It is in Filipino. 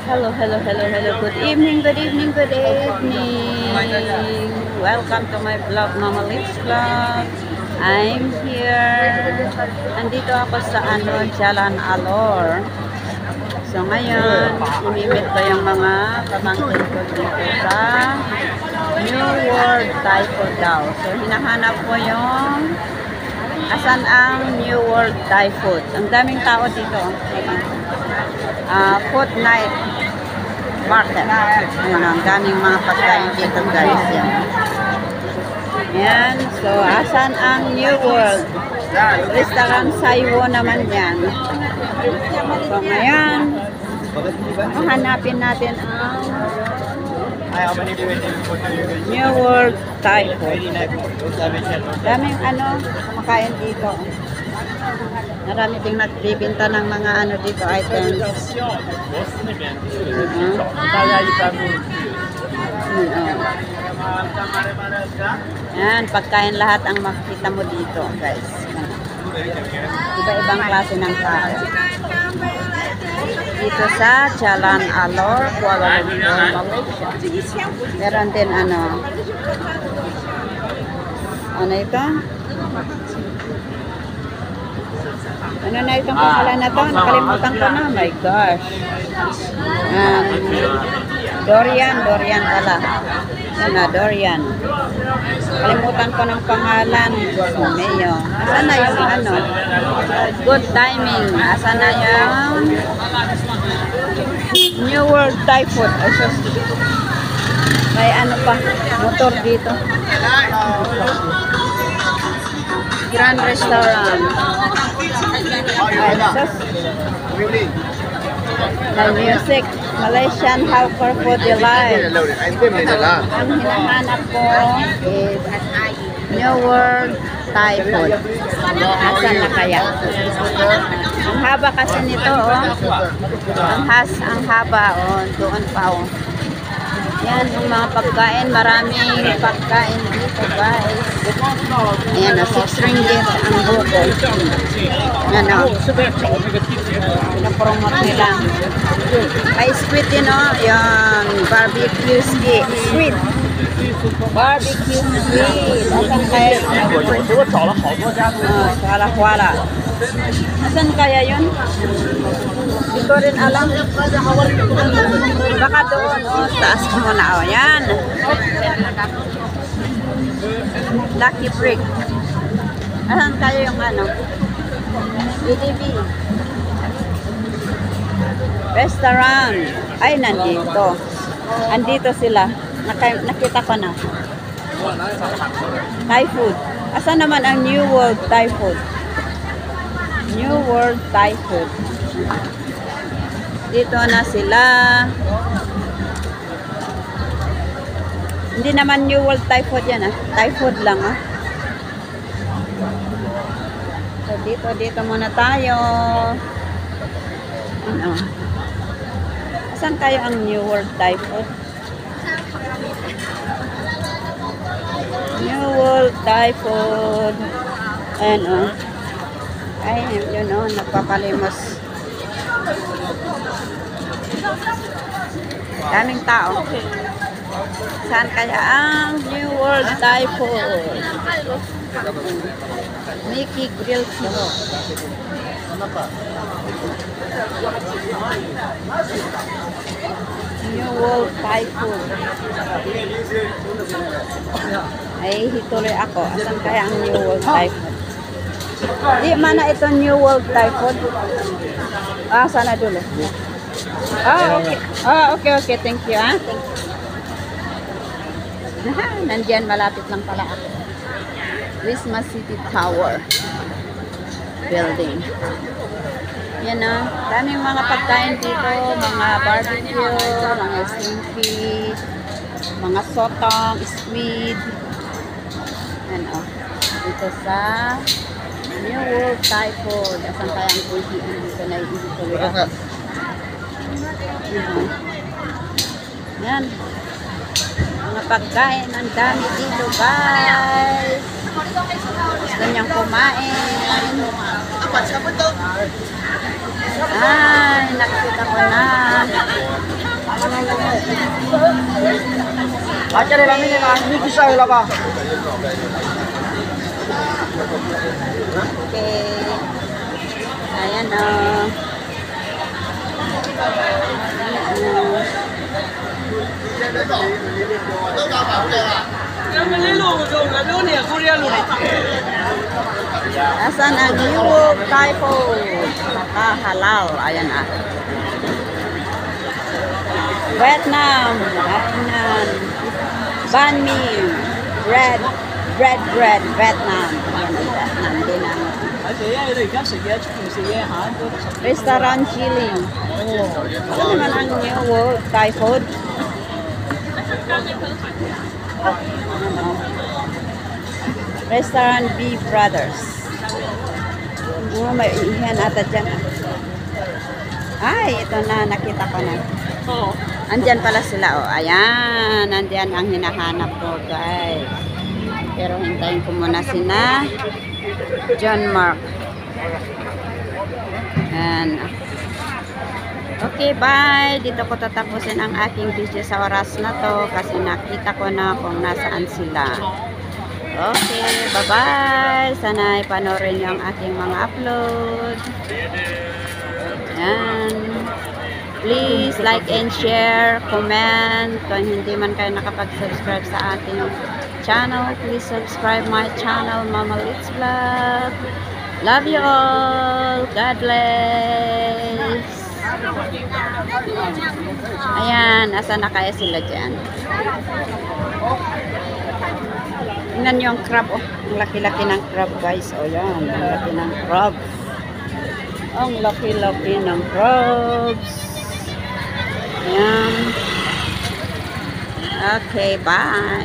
Hello, hello, hello, hello. Good evening, good evening, good evening. Welcome to my vlog, Mama Liz Vlog. I'm here. Andito ako sa Jalan Alor. So ngayon, imimit ko yung mga pamangkin ko dito sa New World Thai Food daw. So hinahanap ko yung asan ang New World Thai Food. Ang daming tao dito. Food night market. Ayan, ang daming mga pagkain dito guys. Yan. So, asan ang New World? Restaurant Saiwo naman yan. So, ngayon, hanapin natin ang New World Thai Food. Daming kumakain dito. Marami ding nagbibinta ng mga dito items. Yan, pagkain lahat ang makikita mo dito, guys. Iba-ibang klase ng tao. Dito sa Jalan Alor, Kuala Lumpur, Malaysia. Meron din ano ito? Ano na itong pangalan na to? Nakalimutan ko na. My gosh. Dorian pala. Yan na, Dorian. Kalimutan ko ng pangalan. Mayo. Asan na yung good timing. Asan na yung New World Thai Food. May pa, motor dito. Grand Restaurant. The music, Malaysian Hawker Food Delight. Ang hinahanap ko is New World Thai Food. Asan na kaya? Ang haba kasi nito, Ang haba, doon pa, Yan, yung mga pagkain, maraming pagkain dito, guys. Ayan, 6 ringgit ang buko. Yan, pinapromote nila. Ay, sweet din, yung barbecue sweet. Barbecue sweet. Asan kaya? Wala. Asan kaya yun? Hindi ko rin alam. Baka doon, taas ko muna. Yan. Lucky Brick. Asan kaya yung EDB? Restaurant. Ay, nandito. Andito sila. Nakita ko na. Thai food. Asan naman ang New World Thai Food? New World Thai Food. Dito na sila. Hindi naman New World Thai Food yan, Thai food lang, So, dito muna tayo. Asan tayo ang New World Thai Food? New World Thai Food. Ayan, Ay, yun, nagpapalimos. Daming tao. Saan kaya ang New World Thai Food? Mickey Grill Kilo. New World Thai Food. Ay, hituloy ako. Asan kaya ang New World Thai Food? Di mana ito New World Thai Food? Sana dulo. Okay. Okay. Thank you, Nandiyan, malapit lang pala ako. Christmas City Tower building. Yan daming mga pagkain dito, mga barbecue, mga steamed fish, mga sotong, squid. Yan dito sa New World Thai Food. Asan kaya ang kuhiin dito na dito? Yan. Mga pagkain, ang dami dito, guys. Gusto niyang kumain. Ay, nakita ko na. Acha rin namin na hindi ko siya ilaba. Okay. Ayan o. Asan ang New York Thai food? Halal. Ayan ah. Vietnam. Ayan. Banh mi. Bread. Bread. Vietnam. Ayan ang Vietnam din ang Restaurant Chili. Ano naman ang New York Thai food? Restaurant B Brothers. Oh, may iyan ata dyan. Ay, ito na. Nakita ko na. Andyan pala sila. Oh. Ayan. Andyan ang hinahanap ko, guys. Pero hintayin ko muna sina John Mark. Ayan. Okay, bye. Dito ko tatapusin ang aking video sa oras na to kasi nakita ko na kung nasaan sila. Okay, bye-bye. Sana ipanorin niyo ang aking mga upload. Ayan. Please like and share, comment. Kung hindi man kayo nakapag-subscribe sa ating channel, please subscribe my channel, Mama Litz Vlog. Love you all. God bless. Ayan, asa na kaya sila dyan? Tingnan nyo ang crab. Oh, ang laki-laki ng crab, guys. O yan, ang laki ng crab. Ang laki-laki ng crabs. Ayan. Okay, bye.